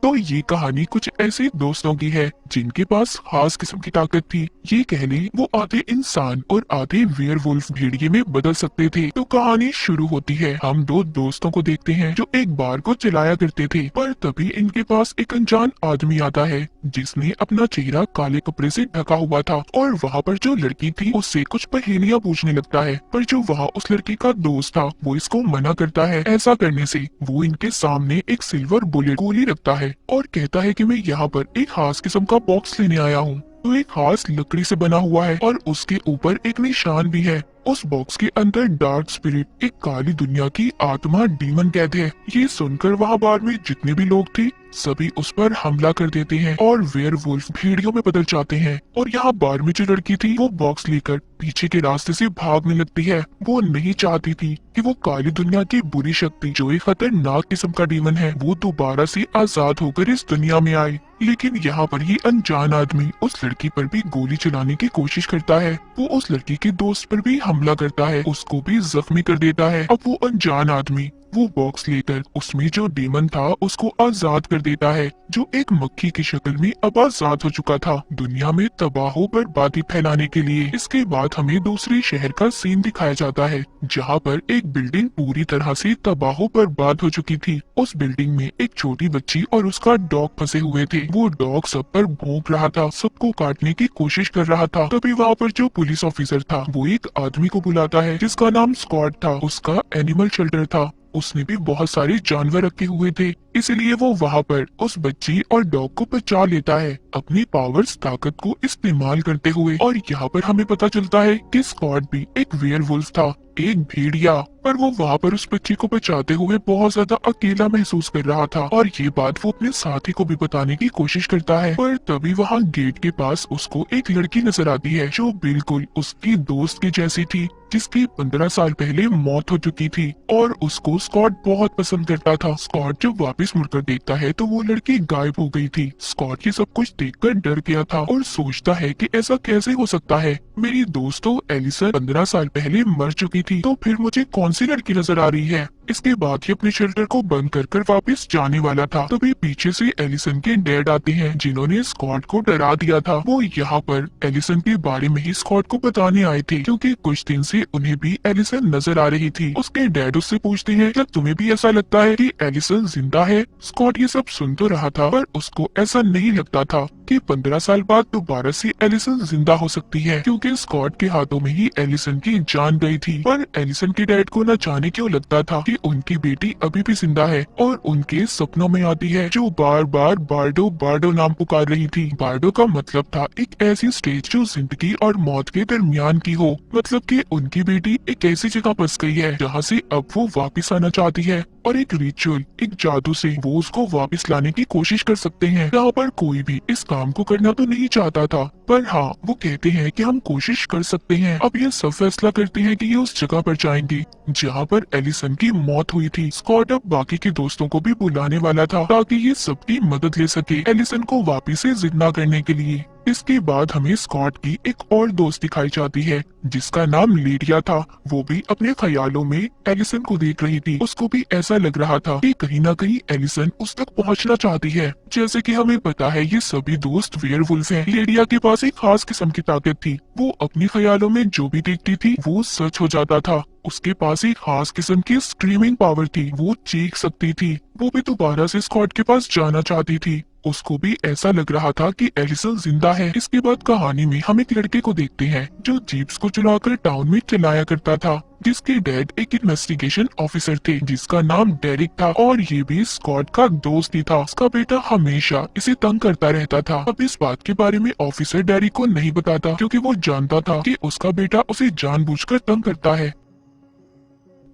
तो ये कहानी कुछ ऐसे दोस्तों की है जिनके पास खास किस्म की ताकत थी। ये कह लें वो आधे इंसान और आधे वेयरवुल्फ भेड़िए में बदल सकते थे। तो कहानी शुरू होती है। हम दो दोस्तों को देखते हैं जो एक बार को चलाया करते थे, पर तभी इनके पास एक अनजान आदमी आता है जिसने अपना चेहरा काले कपड़े से ढका हुआ था और वहाँ पर जो लड़की थी उससे कुछ पहेलियां पूछने लगता है। पर जो वहाँ उस लड़की का दोस्त था वो इसको मना करता है। ऐसा करने से वो इनके सामने एक सिल्वर बुलेट गोली रखता है और कहता है कि मैं यहाँ पर एक खास किस्म का बॉक्स लेने आया हूँ। तो एक खास लकड़ी से बना हुआ है और उसके ऊपर एक निशान भी है। उस बॉक्स के अंदर डार्क स्पिरिट, एक काली दुनिया की आत्मा डीमन कैद है। ये सुनकर वहाँ बार में जितने भी लोग थे सभी उस पर हमला कर देते हैं और वेयरवुल्फ भेड़ियों में बदल जाते हैं। और यहाँ बार में जो लड़की थी वो बॉक्स लेकर पीछे के रास्ते से भागने लगती है। वो नहीं चाहती थी कि वो काली दुनिया की बुरी शक्ति, जो एक खतरनाक किस्म का डीमन है, वो दोबारा से आजाद होकर इस दुनिया में आए। लेकिन यहाँ पर ये अनजान आदमी उस लड़की पर भी गोली चलाने की कोशिश करता है। वो उस लड़की के दोस्त पर भी हमला करता है, उसको भी जख्मी कर देता है। अब वो अनजान आदमी वो बॉक्स लेकर उसमें जो डीमन था उसको आजाद कर देता है, जो एक मक्खी की शक्ल में अब आजाद हो चुका था दुनिया में तबाह बर्बादी फैलाने के लिए। इसके बाद हमें दूसरे शहर का सीन दिखाया जाता है जहाँ पर एक बिल्डिंग पूरी तरह से तबाह बर्बाद हो चुकी थी। उस बिल्डिंग में एक छोटी बच्ची और उसका डॉग फंसे हुए थे। वो डॉग सब पर भौंक रहा था, सबको काटने की कोशिश कर रहा था। तभी वहाँ पर जो पुलिस ऑफिसर था वो एक आदमी को बुलाता है जिसका नाम स्कॉट था। उसका एनिमल शेल्टर था, उसने भी बहुत सारे जानवर रखे हुए थे, इसलिए वो वहाँ पर उस बच्ची और डॉग को बचा लेता है अपनी पावर्स, ताकत को इस्तेमाल करते हुए। और यहाँ पर हमें पता चलता है कि स्कॉट भी एक वेयरवुल्फ था, एक भेड़िया। पर वो वहाँ पर उस बच्ची को बचाते हुए बहुत ज्यादा अकेला महसूस कर रहा था और ये बात वो अपने साथी को भी बताने की कोशिश करता है। पर तभी वहाँ गेट के पास उसको एक लड़की नजर आती है जो बिल्कुल उसकी दोस्त की जैसी थी, जिसकी 15 साल पहले मौत हो चुकी थी। और उसको स्कॉट बहुत पसंद करता था। स्कॉट जब वापस मुड़कर देखता है तो वो लड़की गायब हो गई थी। स्कॉट ये सब कुछ देखकर डर गया था और सोचता है कि ऐसा कैसे हो सकता है, मेरी दोस्तों एलिसन 15 साल पहले मर चुकी थी, तो फिर मुझे कौन सी लड़की नजर आ रही है। इसके बाद ही अपने शेल्टर को बंद कर वापस जाने वाला था, तभी पीछे से एलिसन के डैड आते हैं जिन्होंने स्कॉट को डरा दिया था। वो यहाँ पर एलिसन के बारे में ही स्कॉट को बताने आए थे, क्योंकि कुछ दिन से उन्हें भी एलिसन नजर आ रही थी। उसके डैड उससे पूछते हैं क्या तुम्हें भी ऐसा लगता है कि एलिसन जिंदा है। स्कॉट ये सब सुन तो रहा था पर उसको ऐसा नहीं लगता था कि 15 साल बाद दोबारा से एलिसन जिंदा हो सकती है, क्योंकि स्कॉट के हाथों में ही एलिसन की जान गई थी। पर एलिसन के डैड को न जाने क्यों लगता था कि उनकी बेटी अभी भी जिंदा है और उनके सपनों में आती है, जो बार बार बार्डो बार्डो नाम पुकार रही थी। बार्डो का मतलब था एक ऐसी स्टेज जो जिंदगी और मौत के दरमियान की हो, मतलब कि उनकी बेटी एक ऐसी जगह फंस गई है जहाँ से अब वो वापस आना चाहती है और एक रिचुअल, एक जादू से वो उसको वापस लाने की कोशिश कर सकते हैं। यहाँ पर कोई भी इस काम को करना तो नहीं चाहता था, पर हाँ वो कहते हैं कि हम कोशिश कर सकते हैं। अब ये सब फैसला करते हैं कि ये उस जगह पर जाएंगे जहाँ पर एलिसन की मौत हुई थी। स्कॉट अब बाकी के दोस्तों को भी बुलाने वाला था ताकि ये सबकी मदद ले सके एलिसन को वापिस से जिंदा करने के लिए। इसके बाद हमें स्कॉट की एक और दोस्त दिखाई जाती है जिसका नाम लीडिया था। वो भी अपने ख्यालों में एलिसन को देख रही थी। उसको भी ऐसा लग रहा था कि कहीं ना कहीं एलिसन उस तक पहुंचना चाहती है। जैसे कि हमें पता है ये सभी दोस्त वेयरवुल्फ हैं। लीडिया के पास एक खास किस्म की ताकत थी, वो अपने ख्यालों में जो भी देखती थी वो सच हो जाता था। उसके पास एक खास किस्म की स्क्रीमिंग पावर थी, वो चीख सकती थी। वो भी दोबारा से स्कॉट के पास जाना चाहती थी। उसको भी ऐसा लग रहा था कि एलिसन जिंदा है। इसके बाद कहानी में हम एक लड़के को देखते हैं जो जीप्स को चलाकर टाउन में चलाया करता था, जिसके डैड एक इन्वेस्टिगेशन ऑफिसर थे जिसका नाम डेरिक था और ये भी स्कॉट का दोस्त ही था। उसका बेटा हमेशा इसे तंग करता रहता था। अब इस बात के बारे में ऑफिसर डेरिक को नहीं बताता, क्योंकि वो जानता था कि उसका बेटा उसे जानबूझकर तंग करता है।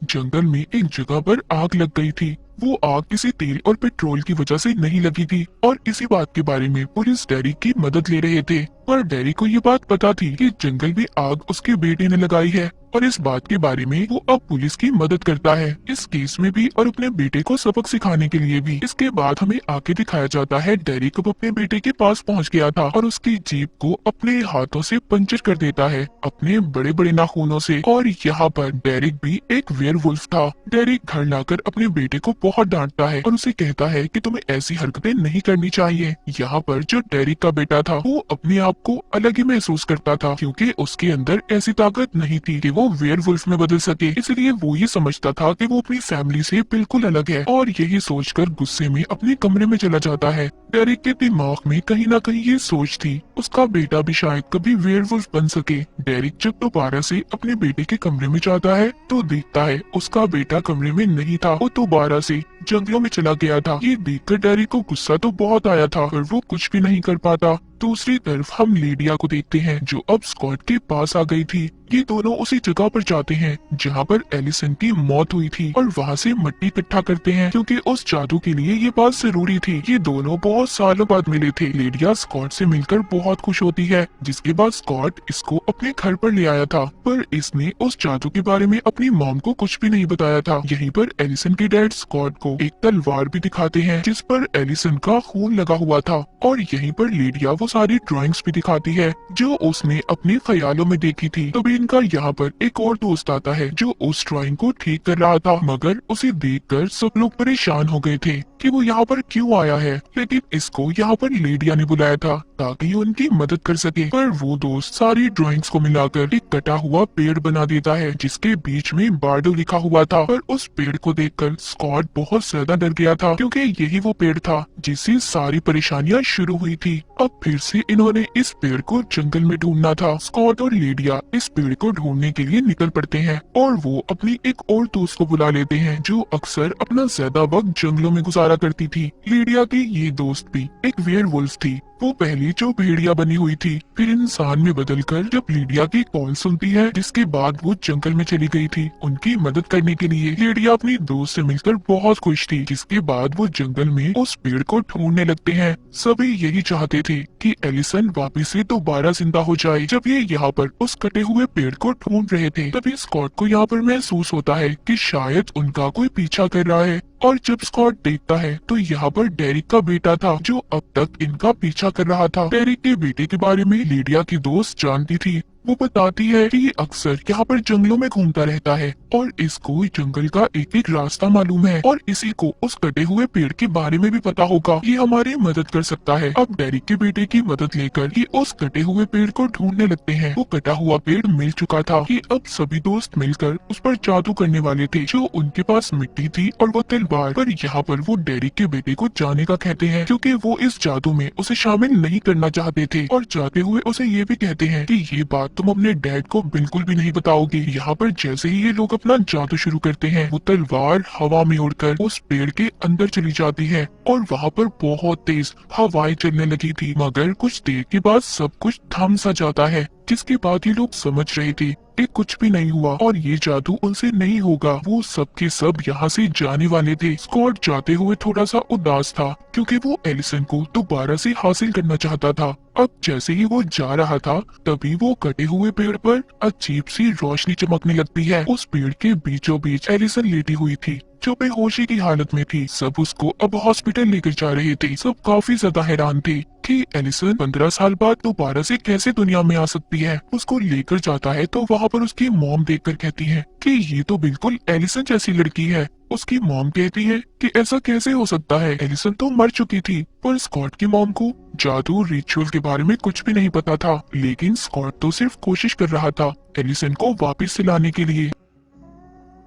जंगल में एक जगह पर आग लग गई थी। वो आग किसी तेल और पेट्रोल की वजह से नहीं लगी थी और इसी बात के बारे में पुलिस डेरिक की मदद ले रहे थे। पर डेरिक को ये बात पता थी कि जंगल में आग उसके बेटे ने लगाई है और इस बात के बारे में वो अब पुलिस की मदद करता है, इस केस में भी और अपने बेटे को सबक सिखाने के लिए भी। इसके बाद हमें आगे दिखाया जाता है डेरिक अब अपने बेटे के पास पहुंच गया था और उसकी जीप को अपने हाथों से पंचर कर देता है अपने बड़े बड़े नाखूनों से। और यहाँ पर डेरिक भी एक वेयरवुल्फ था। डेरिक घर लाकर अपने बेटे को बहुत डांटता है और उसे कहता है कि तुम्हें ऐसी हरकतें नहीं करनी चाहिए। यहाँ पर जो डेरिक का बेटा था वो अपने आप को अलग ही महसूस करता था, क्योंकि उसके अंदर ऐसी ताकत नहीं थी कि वो वेयरवुल्फ में बदल सके। इसलिए वो ये समझता था कि वो अपनी फैमिली से बिल्कुल अलग है और यही सोचकर गुस्से में अपने कमरे में चला जाता है। डेरिक के दिमाग में कहीं ना कहीं ये सोच थी, उसका बेटा भी शायद कभी वेयरवुल्फ बन सके। डेरिक जब दोबारा से अपने बेटे के कमरे में जाता है तो देखता है उसका बेटा कमरे में नहीं था, वो दोबारा से जंगलों में चला गया था। ये देखकर डेरिक को गुस्सा तो बहुत आया था पर वो कुछ भी नहीं कर पाता। दूसरी तरफ हम लीडिया को देखते हैं जो अब स्कॉट के पास आ गई थी। ये दोनों उसी जगह पर जाते हैं जहाँ पर एलिसन की मौत हुई थी और वहाँ से मिट्टी इकट्ठा करते हैं, क्योंकि उस जादू के लिए ये बात जरूरी थी। ये दोनों बहुत सालों बाद मिले थे। लीडिया स्कॉट से मिलकर बहुत खुश होती है, जिसके बाद स्कॉट इसको अपने घर पर ले आया था, पर इसने उस जादू के बारे में अपनी मॉम को कुछ भी नहीं बताया था। यहीं पर एलिसन के डैड स्कॉट को एक तलवार भी दिखाते हैं जिस पर एलिसन का खून लगा हुआ था, और यहीं पर लीडिया वो सारी ड्राइंग्स भी दिखाती है जो उसने अपने ख्यालों में देखी थी। तभी इनका यहाँ पर एक और दोस्त आता है जो उस ड्राइंग को ठीक कर रहा था, मगर उसे देखकर सब लोग परेशान हो गए थे कि वो यहाँ पर क्यों आया है। लेकिन इसको यहाँ पर लीडिया ने बुलाया था ताकि उनकी मदद कर सके। पर वो दोस्त सारी ड्राइंग्स को मिलाकर एक कटा हुआ पेड़ बना देता है जिसके बीच में बार्डो लिखा हुआ था। पर उस पेड़ को देखकर स्कॉट बहुत ज्यादा डर गया था, क्योंकि यही वो पेड़ था जिससे सारी परेशानियां शुरू हुई थी। अब फिर से इन्होंने इस पेड़ को जंगल में ढूंढना था। स्कॉट और लीडिया इस पेड़ को ढूंढने के लिए निकल पड़ते हैं और वो अपनी एक और दोस्त को बुला लेते हैं जो अक्सर अपना ज्यादा वक्त जंगलों में गुजारा करती थी। लीडिया की ये दोस्त भी एक वेयरवुल्फ थी। वो पहले जो भेड़िया बनी हुई थी फिर इंसान में बदलकर जब लीडिया की कॉल सुनती है, जिसके बाद वो जंगल में चली गई थी उनकी मदद करने के लिए। लीडिया अपनी दोस्त से मिलकर बहुत खुश थी, जिसके बाद वो जंगल में उस पेड़ को ढूंढने लगते हैं। सभी यही चाहते थे कि एलिसन वापिस से दोबारा जिंदा हो जाए। जब ये यहाँ पर उस कटे हुए पेड़ को ढूंढ रहे थे तभी स्कॉट को यहाँ पर महसूस होता है कि शायद उनका कोई पीछा कर रहा है, और जब स्कॉट देखता है तो यहाँ पर डेरिक का बेटा था जो अब तक इनका पीछा कर रहा था। डेरिक के बेटे के बारे में लीडिया की दोस्त जानती थी। वो बताती है कि ये अक्सर यहाँ पर जंगलों में घूमता रहता है और इसको जंगल का एक एक रास्ता मालूम है और इसी को उस कटे हुए पेड़ के बारे में भी पता होगा। ये हमारी मदद कर सकता है। अब डेरिक के बेटे की मदद लेकर ये उस कटे हुए पेड़ को ढूंढने लगते हैं। वो कटा हुआ पेड़ मिल चुका था कि अब सभी दोस्त मिलकर उस पर जादू करने वाले थे। जो उनके पास मिट्टी थी और वो तलवार, पर यहाँ पर वो डेरिक के बेटे को जाने का कहते हैं क्योंकि वो इस जादू में उसे शामिल नहीं करना चाहते थे, और जाते हुए उसे ये भी कहते हैं कि ये बात तुम अपने डैड को बिल्कुल भी नहीं बताओगे। यहाँ पर जैसे ही ये लोग अपना जादू शुरू करते हैं वो तलवार हवा में उड़कर उस पेड़ के अंदर चली जाती है और वहाँ पर बहुत तेज हवाएं चलने लगी थी, मगर कुछ देर के बाद सब कुछ थम सा जाता है, जिसके बाद ये लोग समझ रहे थे कि कुछ भी नहीं हुआ और ये जादू उनसे नहीं होगा। वो सब के सब यहाँ से जाने वाले थे। स्कॉट जाते हुए थोड़ा सा उदास था क्योंकि वो एलिसन को दोबारा से हासिल करना चाहता था। अब जैसे ही वो जा रहा था तभी वो कटे हुए पेड़ पर अजीब सी रोशनी चमकने लगती है। उस पेड़ के बीचों बीच एलिसन लेटी हुई थी जो बेहोशी की हालत में थी। सब उसको अब हॉस्पिटल लेकर जा रहे थे। सब काफी ज्यादा हैरान थे कि एलिसन 15 साल बाद दोबारा से कैसे दुनिया में आ सकती है। उसको लेकर जाता है तो वहाँ पर उसकी मॉम देखकर कहती है कि ये तो बिल्कुल एलिसन जैसी लड़की है। उसकी मॉम कहती है कि ऐसा कैसे हो सकता है, एलिसन तो मर चुकी थी। पर स्कॉट की मॉम को जादू रिचुअल के बारे में कुछ भी नहीं पता था, लेकिन स्कॉट तो सिर्फ कोशिश कर रहा था एलिसन को वापस से लाने के लिए।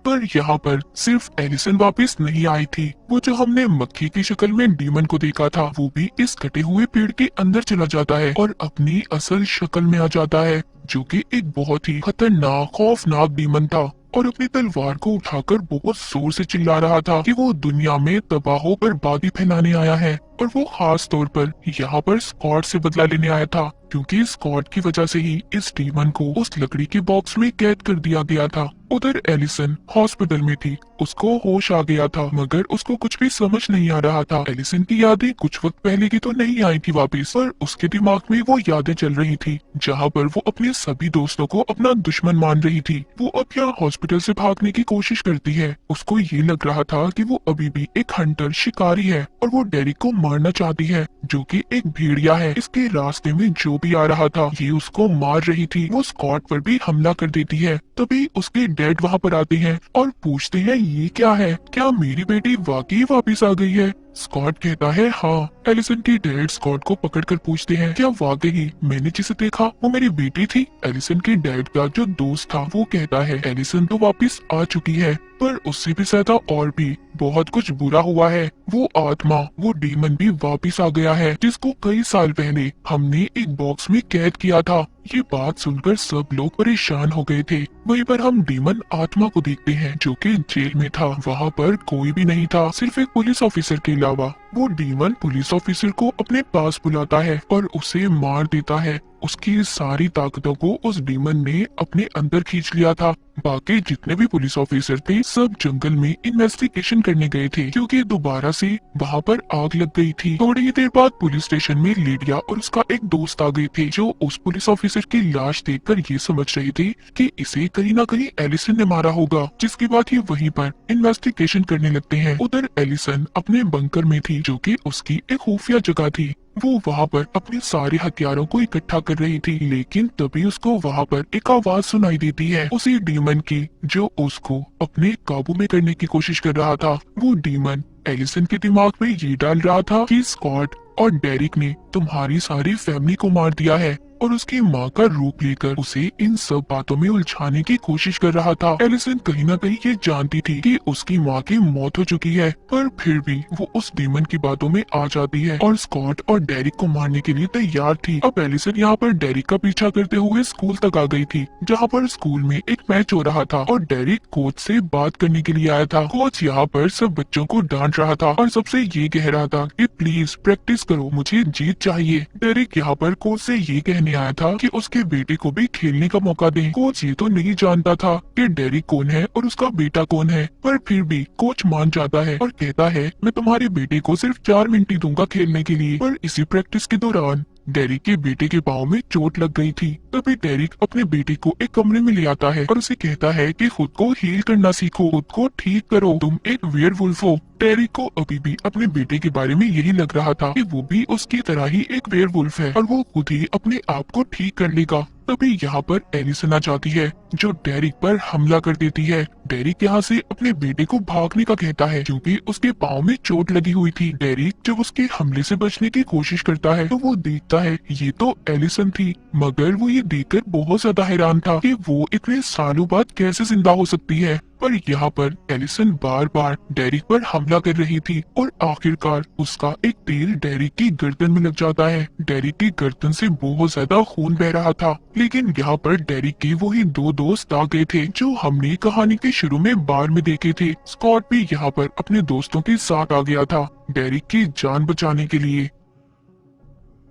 पर यहाँ पर सिर्फ एलिसन वापस नहीं आई थी। वो जो हमने मक्खी की शक्ल में डीमन को देखा था वो भी इस कटे हुए पेड़ के अंदर चला जाता है और अपनी असल शक्ल में आ जाता है, जो कि एक बहुत ही खतरनाक खौफनाक डीमन था और अपनी तलवार को उठाकर बहुत जोर से चिल्ला रहा था कि वो दुनिया में तबाह बर्बादी फैलाने आया है। और वो खास तौर पर यहाँ पर स्कॉट से बदला लेने आया था, क्योंकि स्कॉट की वजह से ही इस डीमन को उस लकड़ी के बॉक्स में कैद कर दिया गया था। उधर एलिसन हॉस्पिटल में थी। उसको होश आ गया था मगर उसको कुछ भी समझ नहीं आ रहा था। एलिसन की यादें कुछ वक्त पहले की तो नहीं आई थी वापस, पर उसके दिमाग में वो यादें चल रही थी जहाँ पर वो अपने सभी दोस्तों को अपना दुश्मन मान रही थी। वो अब यहाँ हॉस्पिटल से भागने की कोशिश करती है। उसको ये लग रहा था कि वो अभी भी एक हंटर शिकारी है और वो डेरिक को मारना चाहती है जो कि एक भेड़िया है। इसके रास्ते में जो भी आ रहा था ये उसको मार रही थी। वो स्कॉट पर भी हमला कर देती है। तभी उसके डैड वहाँ पर आते हैं और पूछते हैं ये क्या है? क्या मेरी बेटी वाकई वापस आ गई है? स्कॉट कहता है हाँ। एलिसन की डैड स्कॉट को पकड़कर पूछते हैं क्या वाकई मैंने जिसे देखा वो मेरी बेटी थी? एलिसन के डैड का जो दोस्त था वो कहता है एलिसन तो वापस आ चुकी है, पर उससे भी ज्यादा और भी बहुत कुछ बुरा हुआ है। वो आत्मा, वो डीमन भी वापस आ गया है जिसको कई साल पहले हमने एक बॉक्स में कैद किया था। ये बात सुनकर सब लोग परेशान हो गए थे। वहीं पर हम डीमन आत्मा को देखते हैं जो कि जेल में था। वहाँ पर कोई भी नहीं था, सिर्फ एक पुलिस ऑफिसर के अलावा। वो डीमन पुलिस ऑफिसर को अपने पास बुलाता है और उसे मार देता है। उसकी सारी ताकतों को उस डीमन ने अपने अंदर खींच लिया था। बाकी जितने भी पुलिस ऑफिसर थे सब जंगल में इन्वेस्टिगेशन करने गए थे क्योंकि दोबारा से वहाँ पर आग लग गई थी। थोड़ी ही देर बाद पुलिस स्टेशन में लीडिया और उसका एक दोस्त आ गए थे जो उस पुलिस ऑफिसर की लाश देखकर ये समझ रहे थे कि इसे कहीं ना कहीं एलिसन ने मारा होगा, जिसके बाद ये वहीं पर इन्वेस्टिगेशन करने लगते हैं। उधर एलिसन अपने बंकर में थी जो कि उसकी एक खुफिया जगह थी। वो वहाँ पर अपने सारे हथियारों को इकट्ठा कर रही थी, लेकिन तभी उसको वहाँ पर एक आवाज सुनाई देती है उसी डीमन की जो उसको अपने काबू में करने की कोशिश कर रहा था। वो डीमन एलिसन के दिमाग में ये डाल रहा था कि स्कॉट और डेरिक ने तुम्हारी सारी फैमिली को मार दिया है और उसकी माँ का रूप लेकर उसे इन सब बातों में उलझाने की कोशिश कर रहा था। एलिसन कहीं ना कहीं ये जानती थी कि उसकी माँ की मौत हो चुकी है, पर फिर भी वो उस डीमन की बातों में आ जाती है और स्कॉट और डेरिक को मारने के लिए तैयार थी। अब एलिसन यहाँ पर डेरिक का पीछा करते हुए स्कूल तक आ गई थी, जहाँ पर स्कूल में एक मैच हो रहा था और डेरिक कोच से बात करने के लिए आया था। कोच यहाँ पर सब बच्चों को डांट रहा था और सबसे ये कह रहा था कि प्लीज प्रैक्टिस करो, मुझे जीत चाहिए। डेरिक यहाँ पर कोच से ये कहने आया था कि उसके बेटे को भी खेलने का मौका दें। कोच ये तो नहीं जानता था कि डेरिक कौन है और उसका बेटा कौन है, पर फिर भी कोच मान जाता है और कहता है मैं तुम्हारे बेटे को सिर्फ 4 मिनट ही दूंगा खेलने के लिए। पर इसी प्रैक्टिस के दौरान डेरिक के बेटे के पाँव में चोट लग गई थी। तभी डेरिक अपने बेटे को एक कमरे में ले आता है और उसे कहता है कि खुद को हील करना सीखो, खुद को ठीक करो, तुम एक वेयरवुल्फ हो। डेरिक को अभी भी अपने बेटे के बारे में यही लग रहा था कि वो भी उसकी तरह ही एक वेयरवुल्फ है और वो खुद ही अपने आप को ठीक कर लेगा। तभी यहाँ पर एलिसन आ जाती है जो डेरिक पर हमला कर देती है। डेरिक यहाँ से अपने बेटे को भागने का कहता है क्योंकि उसके पाँव में चोट लगी हुई थी। डेरिक जब उसके हमले से बचने की कोशिश करता है तो वो देखता है ये तो एलिसन थी, मगर वो ये देखकर बहुत ज्यादा हैरान था कि वो इतने सालों बाद कैसे जिंदा हो सकती है। पर यहाँ पर एलिसन बार बार डेरिक पर हमला कर रही थी और आखिरकार उसका एक तीर डेरिक की गर्दन में लग जाता है। डेरिक की गर्दन से बहुत ज्यादा खून बह रहा था, लेकिन यहाँ पर डेरिक के वही 2 दोस्त आ गए थे जो हमने कहानी के शुरू में बार में देखे थे। स्कॉट भी यहाँ पर अपने दोस्तों के साथ आ गया था डेरिक की जान बचाने के लिए।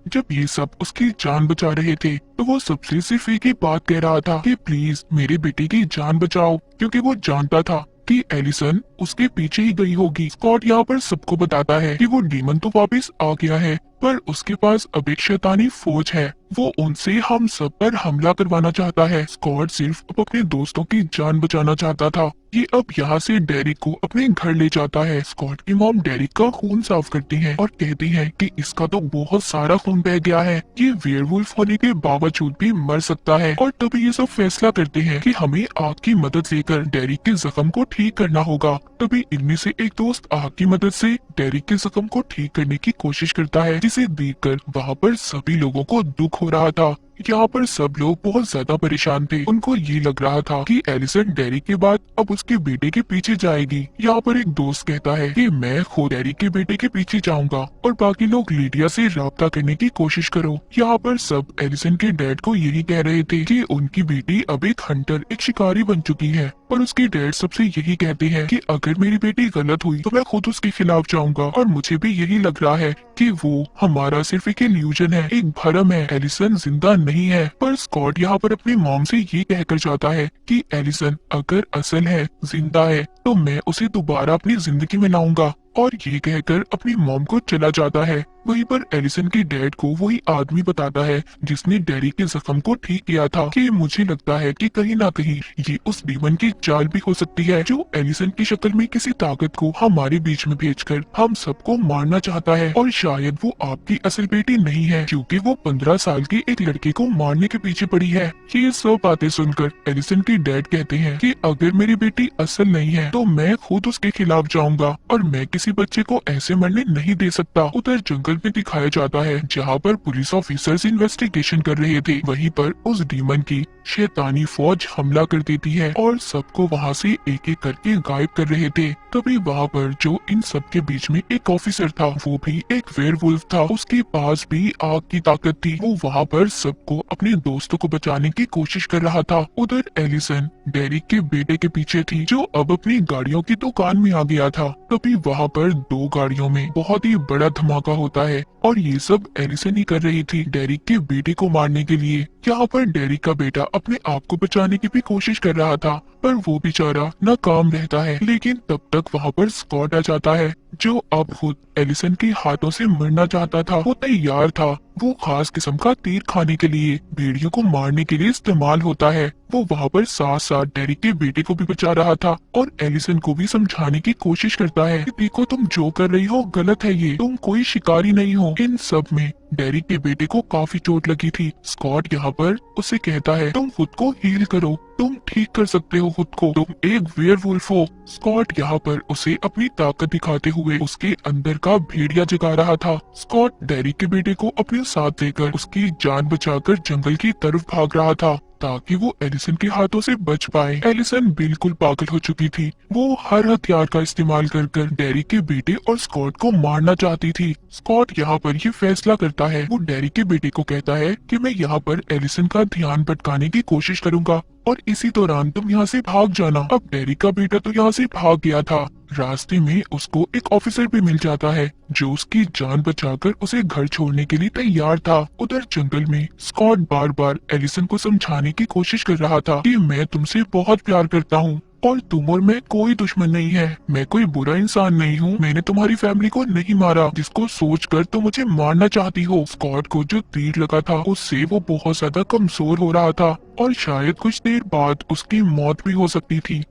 जब ये सब उसकी जान बचा रहे थे तो वो सबसे सिर्फ एक ही बात कह रहा था कि प्लीज मेरे बेटे की जान बचाओ, क्योंकि वो जानता था कि एलिसन उसके पीछे ही गई होगी। स्कॉट यहाँ पर सबको बताता है कि वो डीमन तो वापस आ गया है, पर उसके पास अब एक शैतानी फौज है, वो उनसे हम सब पर हमला करवाना चाहता है। स्कॉट सिर्फ अब अपने दोस्तों की जान बचाना चाहता था। ये अब यहाँ से डेरिक को अपने घर ले जाता है। स्कॉट की मॉम डेरिक का खून साफ करती है और कहती है कि इसका तो बहुत सारा खून बह गया है, ये वेयरवुल्फ होने के बावजूद भी मर सकता है। और तभी ये सब फैसला करते हैं कि हमें आग की मदद लेकर डेरिक के जख्म को ठीक करना होगा। तभी इनमें से एक दोस्त आग की मदद से डेरिक के जख्म को ठीक करने की कोशिश करता है, जिसे देखकर वहाँ पर सभी लोगों को दुख हो रहा था। यहाँ पर सब लोग बहुत ज्यादा परेशान थे। उनको ये लग रहा था कि एलिसन डेरिक के बाद अब उसके बेटे के पीछे जाएगी। यहाँ पर एक दोस्त कहता है कि मैं खुद डेरिक के बेटे के पीछे जाऊंगा और बाकी लोग लीडिया से राब्ता करने की कोशिश करो। यहाँ पर सब एलिसन के डैड को यही कह रहे थे कि उनकी बेटी अब एक हंटर, एक शिकारी बन चुकी है, पर उसके डैड सबसे यही कहते हैं कि अगर मेरी बेटी गलत हुई तो मैं खुद उसके खिलाफ जाऊंगा। और मुझे भी यही लग रहा है कि वो हमारा सिर्फ एक इल्यूजन है, एक भ्रम है, एलिसन जिंदा नहीं है। पर स्कॉट यहाँ पर अपनी मॉम से ये कहकर जाता है कि एलिसन अगर असल है, जिंदा है, तो मैं उसे दोबारा अपनी जिंदगी में लाऊंगा। और ये कहकर अपनी मॉम को चला जाता है। वहीं पर एलिसन के डैड को वही आदमी बताता है जिसने डेरिक के जख्म को ठीक किया था कि मुझे लगता है कि कहीं ना कहीं ये उस डीमन की चाल भी हो सकती है जो एलिसन की शक्ल में किसी ताकत को हमारे बीच में भेजकर हम सबको मारना चाहता है, और शायद वो आपकी असल बेटी नहीं है क्योंकि वो 15 साल के एक लड़के को मारने के पीछे पड़ी है। ये सब बातें सुनकर एलिसन के डैड कहते हैं कि अगर मेरी बेटी असल नहीं है तो मैं खुद उसके खिलाफ जाऊंगा और मैं किसी बच्चे को ऐसे मरने नहीं दे सकता। उधर जंगल में दिखाया जाता है जहाँ पर पुलिस ऑफिसर्स इन्वेस्टिगेशन कर रहे थे, वहीं पर उस डीमन की शैतानी फौज हमला कर देती है और सबको वहाँ से एक एक करके गायब कर रहे थे। तभी वहाँ पर जो इन सब के बीच में एक ऑफिसर था, वो भी एक वेयरवुल्फ था, उसके पास भी आग की ताकत थी। वो वहाँ पर सबको अपने दोस्तों को बचाने की कोशिश कर रहा था। उधर एलिसन डेरिक के बेटे के पीछे थी जो अब अपनी गाड़ियों की दुकान में आ गया था। तभी वहाँ पर 2 गाड़ियों में बहुत ही बड़ा धमाका होता है और ये सब एलिसन ही कर रही थी डेरिक के बेटे को मारने के लिए। यहाँ पर डेरिक का बेटा अपने आप को बचाने की भी कोशिश कर रहा था पर वो बेचारा नाकाम रहता है। लेकिन तब तक वहाँ पर स्कॉट आ जाता है जो अब खुद एलिसन के हाथों से मरना चाहता था। वो तैयार था, वो खास किस्म का तीर खाने के लिए भेड़ियों को मारने के लिए इस्तेमाल होता है। वो वहाँ पर साथ साथ डेरिक के बेटे को भी बचा रहा था और एलिसन को भी समझाने की कोशिश करता है कि देखो तुम जो कर रही हो गलत है, ये तुम कोई शिकारी नहीं हो। इन सब में डेरिक के बेटे को काफी चोट लगी थी। स्कॉट यहाँ पर उसे कहता है तुम खुद को हील करो, तुम ठीक कर सकते हो खुद को, तुम एक वेयरवुल्फ हो। स्कॉट यहाँ पर उसे अपनी ताकत दिखाते हुए उसके अंदर का भेड़िया जगा रहा था। स्कॉट डेरिक के बेटे को अपने साथ लेकर उसकी जान बचाकर जंगल की तरफ भाग रहा था ताकि वो एलिसन के हाथों से बच पाए। एलिसन बिल्कुल पागल हो चुकी थी, वो हर हथियार का इस्तेमाल कर कर डेरिक के बेटे और स्कॉट को मारना चाहती थी। स्कॉट यहाँ पर ये फैसला करता है, वो डेरिक के बेटे को कहता है कि मैं यहाँ पर एलिसन का ध्यान भटकाने की कोशिश करूंगा और इसी दौरान तुम यहाँ से भाग जाना। अब डेरिक का बेटा तो यहाँ से भाग गया था। रास्ते में उसको एक ऑफिसर भी मिल जाता है जो उसकी जान बचाकर उसे घर छोड़ने के लिए तैयार था। उधर जंगल में स्कॉट बार बार एलिसन को समझाने की कोशिश कर रहा था कि मैं तुमसे बहुत प्यार करता हूँ और तुम और मैं कोई दुश्मन नहीं है, मैं कोई बुरा इंसान नहीं हूँ, मैंने तुम्हारी फैमिली को नहीं मारा जिसको सोचकर तुम मुझे मारना चाहती हो। स्कॉट को जो तीर लगा था उससे वो बहुत ज्यादा कमजोर हो रहा था और शायद कुछ देर बाद उसकी मौत भी हो सकती थी।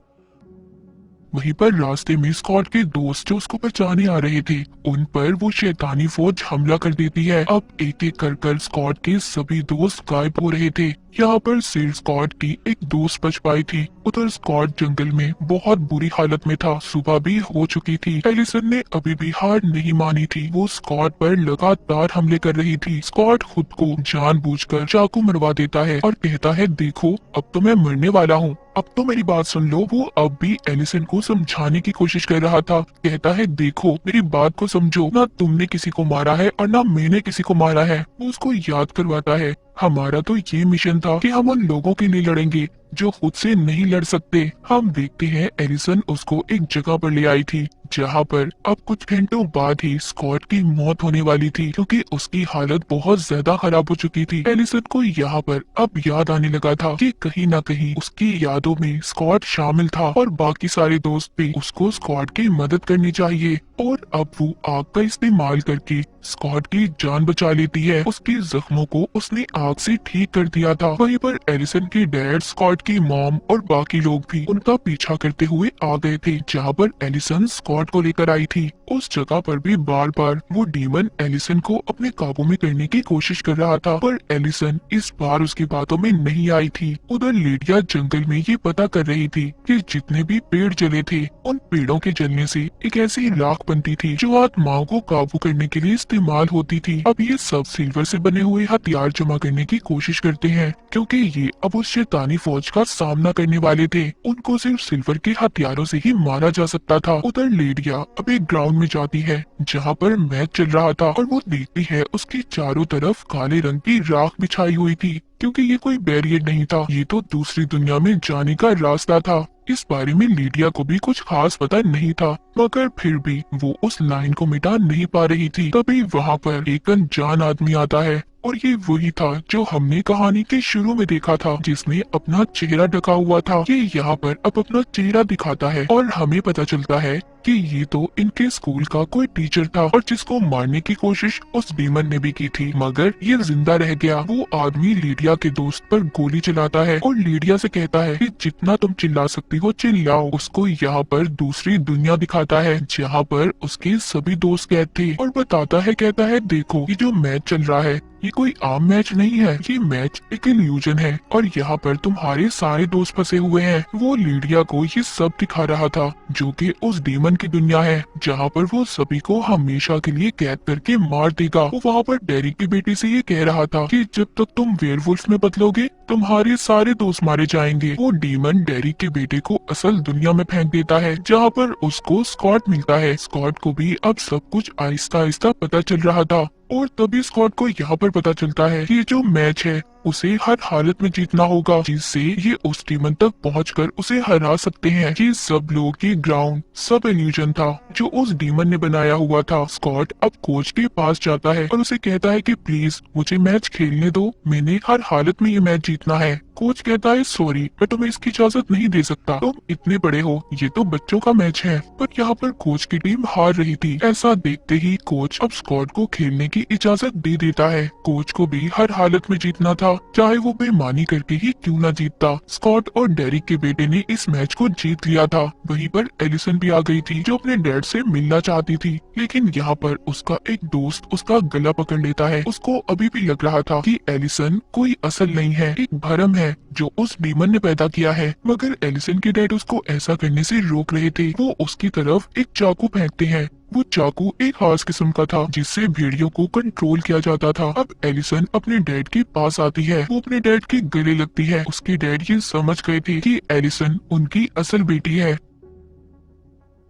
वहीं पर रास्ते में स्कॉट के दोस्त जो उसको बचाने आ रहे थे उन पर वो शैतानी फौज हमला कर देती है। अब एक एक कर कर स्कॉट के सभी दोस्त गायब हो रहे थे। यहाँ पर सिर्फ स्कॉट की एक दोस्त बच पाई थी। उधर स्कॉट जंगल में बहुत बुरी हालत में था, सुबह भी हो चुकी थी। एलिसन ने अभी भी हार नहीं मानी थी, वो स्कॉट पर लगातार हमले कर रही थी। स्कॉट खुद को जानबूझकर चाकू मरवा देता है और कहता है देखो अब तो मैं मरने वाला हूँ, अब तो मेरी बात सुन लो। वो अब भी एलिसन को समझाने की कोशिश कर रहा था, कहता है देखो मेरी बात को समझो, ना तुमने किसी को मारा है और ना मैंने किसी को मारा है। वो उसको याद करवाता है हमारा तो ये मिशन था कि हम उन लोगों के लिए लड़ेंगे जो खुद से नहीं लड़ सकते। हम देखते हैं एलिसन उसको एक जगह पर ले आई थी जहाँ पर अब कुछ घंटों बाद ही स्कॉट की मौत होने वाली थी क्योंकि उसकी हालत बहुत ज्यादा खराब हो चुकी थी। एलिसन को यहाँ पर अब याद आने लगा था कि कहीं ना कहीं उसकी यादों में स्कॉट शामिल था और बाकी सारे दोस्त भी उसको स्कॉट की मदद करनी चाहिए। और अब वो आग का इस्तेमाल करके स्कॉट की जान बचा लेती है। उसके जख्मों को उसने आग से ठीक कर दिया था। वहीं पर एलिसन के डैड, स्कॉट की मॉम और बाकी लोग भी उनका पीछा करते हुए आ गए थे जहाँ पर एलिसन स्कॉट को लेकर आई थी। उस जगह पर भी बार बार वो डीमन एलिसन को अपने काबू में करने की कोशिश कर रहा था पर एलिसन इस बार उसकी बातों में नहीं आई थी। उधर लिडिया जंगल में ये पता कर रही थी कि जितने भी पेड़ जले थे उन पेड़ों के जलने से एक ऐसी राख बनती थी जो आत्माओं को काबू करने के लिए इस्तेमाल होती थी। अब ये सब सिल्वर से बने हुए हथियार जमा करने की कोशिश करते हैं क्योंकि ये अब उस शैतानी फौज का सामना करने वाले थे। उनको सिर्फ सिल्वर के हथियारों से ही मारा जा सकता था। उधर लेडिया अब एक ग्राउंड में जाती है जहाँ पर मैच चल रहा था और वो देखती है उसके चारों तरफ काले रंग की राख बिछाई हुई थी क्योंकि ये कोई बैरियर नहीं था, ये तो दूसरी दुनिया में जाने का रास्ता था। इस बारे में लीडिया को भी कुछ खास पता नहीं था मगर फिर भी वो उस लाइन को मिटा नहीं पा रही थी। तभी वहाँ पर एक अनजान आदमी आता है और ये वही था जो हमने कहानी के शुरू में देखा था, जिसने अपना चेहरा ढका हुआ था। ये यहाँ पर अब अपना चेहरा दिखाता है और हमें पता चलता है कि ये तो इनके स्कूल का कोई टीचर था और जिसको मारने की कोशिश उस डीमन ने भी की थी, मगर ये जिंदा रह गया। वो आदमी लीडिया के दोस्त पर गोली चलाता है और लीडिया से कहता है कि जितना तुम चिल्ला सकती हो चिल्लाओ। उसको यहाँ पर दूसरी दुनिया दिखाता है जहाँ पर उसके सभी दोस्त कैद थे और बताता है, कहता है देखो ये जो मैच चल रहा है ये कोई आम मैच नहीं है, ये मैच एक इल्यूजन है और यहाँ पर तुम्हारे सारे दोस्त फंसे हुए हैं। वो लीडिया को ये सब दिखा रहा था जो कि उस डीमन की दुनिया है जहाँ पर वो सभी को हमेशा के लिए कैद करके मार देगा। वो वहाँ पर डेरिक की बेटी से ये कह रहा था कि जब तक तुम वेयरवुल्फ में बदलोगे तुम्हारे सारे दोस्त मारे जाएंगे। वो डीमन डेरिक के बेटे को असल दुनिया में फेंक देता है जहाँ पर उसको स्कॉट मिलता है। स्कॉट को भी अब सब कुछ आहिस्ता आहिस्ता पता चल रहा था और तभी स्कॉट को यहाँ पर पता चलता है कि ये जो मैच है उसे हर हालत में जीतना होगा, जिससे ये उस डीमन तक पहुंचकर उसे हरा सकते हैं। ये सब लोग, ये ग्राउंड सब इल्यूजन था जो उस डीमन ने बनाया हुआ था। स्कॉट अब कोच के पास जाता है और उसे कहता है कि प्लीज मुझे मैच खेलने दो, मैंने हर हालत में ये मैच जीतना है। कोच कहता है सॉरी मैं तुम्हें इसकी इजाजत नहीं दे सकता, तुम इतने बड़े हो, ये तो बच्चों का मैच है। पर यहाँ पर कोच की टीम हार रही थी। ऐसा देखते ही कोच अब स्कॉट को खेलने की इजाजत दे देता है। कोच को भी हर हालत में जीतना था, चाहे वो बेईमानी करके ही क्यों ना जीतता। स्कॉट और डेरिक के बेटे ने इस मैच को जीत लिया था। वहीं पर एलिसन भी आ गई थी जो अपने डैड से मिलना चाहती थी, लेकिन यहाँ पर उसका एक दोस्त उसका गला पकड़ लेता है। उसको अभी भी लग रहा था कि एलिसन कोई असल नहीं है, एक भरम है जो उस डीमन ने पैदा किया है। मगर एलिसन के डैड उसको ऐसा करने से रोक रहे थे। वो उसकी तरफ एक चाकू फेंकते हैं। वो चाकू एक खास किस्म का था जिससे भेड़ियों को कंट्रोल किया जाता था। अब एलिसन अपने डैड के पास आती है, वो अपने डैड के गले लगती है। उसके डैड ये समझ गए थे कि एलिसन उनकी असल बेटी है।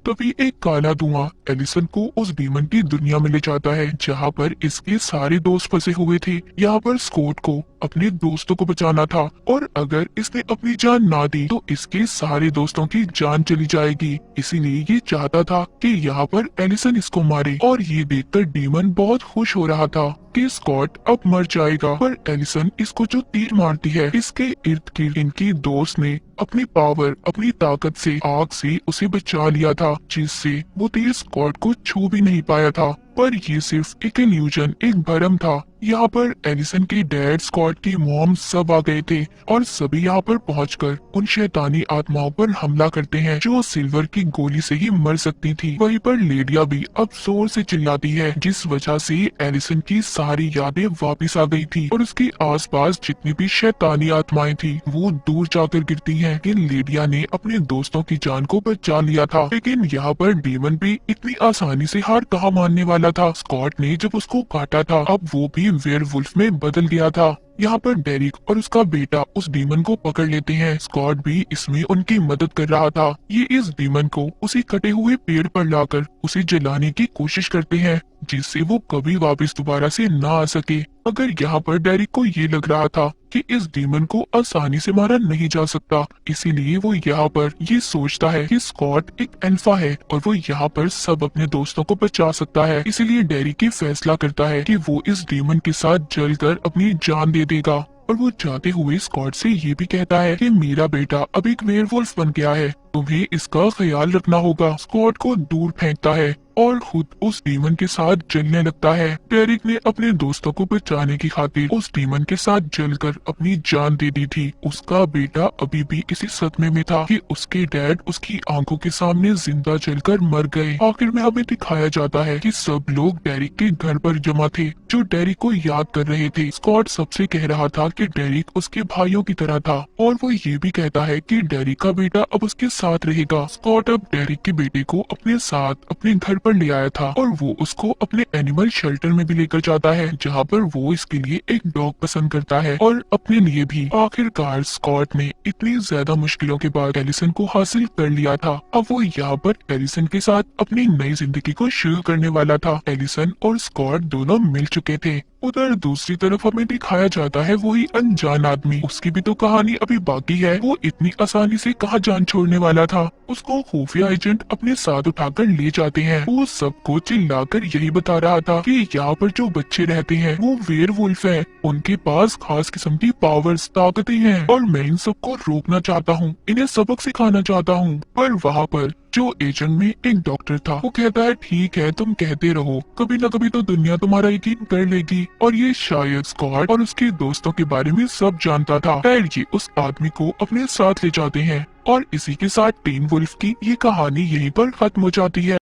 तभी एक काला धुआं एलिसन को उस डीमन की दुनिया में ले जाता है जहाँ पर इसके सारे दोस्त फंसे हुए थे। यहाँ पर स्कॉट को अपने दोस्तों को बचाना था और अगर इसने अपनी जान ना दी तो इसके सारे दोस्तों की जान चली जाएगी। इसीलिए ये चाहता था कि यहाँ पर एलिसन इसको मारे और ये देखकर डीमन बहुत खुश हो रहा था कि स्कॉट अब मर जाएगा। पर एलिसन इसको जो तीर मारती है इसके इर्द गिर्द इनकी दोस्त ने अपनी पावर, अपनी ताकत से आग से उसे बचा लिया था, जिससे वो तीर स्कॉट को छू भी नहीं पाया था। पर ये सिर्फ एक इल्यूजन, एक भ्रम था। यहाँ पर एलिसन के डैड, स्कॉट की मॉम सब आ गए थे और सभी यहाँ पर पहुंचकर उन शैतानी आत्माओं पर हमला करते हैं जो सिल्वर की गोली से ही मर सकती थी। वहीं पर लेडिया भी अब जोर से चिल्लाती है जिस वजह से एलिसन की सारी यादें वापस आ गई थी और उसके आसपास जितनी भी शैतानी आत्माएं थी वो दूर जाकर गिरती हैं। लेकिन लेडिया ने अपने दोस्तों की जान को बचा लिया था। लेकिन यहाँ पर डीमन भी इतनी आसानी से हार कहाँ मानने वाला था। स्कॉट ने जब उसको काटा था अब वो भी वेयरवुल्फ में बदल गया था। यहाँ पर डेरिक और उसका बेटा उस डीमन को पकड़ लेते हैं। स्कॉट भी इसमें उनकी मदद कर रहा था। ये इस डीमन को उसी कटे हुए पेड़ पर लाकर उसे जलाने की कोशिश करते हैं जिससे वो कभी वापस दोबारा से ना आ सके। मगर यहाँ पर डेरिक को ये लग रहा था कि इस डीमन को आसानी से मारा नहीं जा सकता, इसीलिए वो यहाँ पर ये सोचता है कि स्कॉट एक अल्फा है और वो यहाँ पर सब अपने दोस्तों को बचा सकता है। इसीलिए डेरिक ये फैसला करता है कि वो इस डीमन के साथ जलकर अपनी जान दे देगा और वो जाते हुए स्कॉट से ये भी कहता है कि मेरा बेटा अब एक वेयरवुल्फ बन गया है, तुम्हें इसका ख्याल रखना होगा। स्कॉट को दूर फेंकता है और खुद उस डीमन के साथ जलने लगता है। डेरिक ने अपने दोस्तों को बचाने की खातिर उस डीमन के साथ जलकर अपनी जान दे दी थी। उसका बेटा अभी भी इसी सदमे में था कि उसके डैड उसकी आंखों के सामने जिंदा जलकर मर गए। आखिर में हमें दिखाया जाता है कि सब लोग डेरिक के घर पर जमा थे जो डेरिक को याद कर रहे थे। स्कॉट सबसे कह रहा था कि डेरिक उसके भाइयों की तरह था और वो ये भी कहता है कि डेरिक का बेटा अब उसके साथ रहेगा। स्कॉट अब डेरिक के बेटे को अपने साथ अपने घर पर ले आया था और वो उसको अपने एनिमल शेल्टर में भी लेकर जाता है जहाँ पर वो इसके लिए एक डॉग पसंद करता है और अपने लिए भी। आखिरकार स्कॉट ने इतनी ज्यादा मुश्किलों के बाद एलिसन को हासिल कर लिया था। अब वो यहाँ पर एलिसन के साथ अपनी नई जिंदगी को शुरू करने वाला था। एलिसन और स्कॉट दोनों मिल चुके थे। उधर दूसरी तरफ हमें दिखाया जाता है वही अनजान आदमी, उसकी भी तो कहानी अभी बाकी है। वो इतनी आसानी से कहाँ जान छोड़ने वाला था। उसको खुफिया एजेंट अपने साथ उठाकर ले जाते हैं। वो सबको चिल्लाकर यही बता रहा था कि यहाँ पर जो बच्चे रहते हैं वो वेयरवुल्फ हैं। उनके पास खास किस्म की पावर्स, ताकतें हैं और मैं इन सबको रोकना चाहता हूँ, इन्हें सबक सिखाना चाहता हूँ। पर वहाँ पर जो एजेंट में एक डॉक्टर था, वो कहता है ठीक है, तुम कहते रहो, कभी न कभी तो दुनिया तुम्हारा यकीन कर लेगी। और ये शायद स्कॉट और उसके दोस्तों के बारे में सब जानता था। खैर ये उस आदमी को अपने साथ ले जाते हैं और इसी के साथ टीन वुल्फ की ये कहानी यहीं पर खत्म हो जाती है।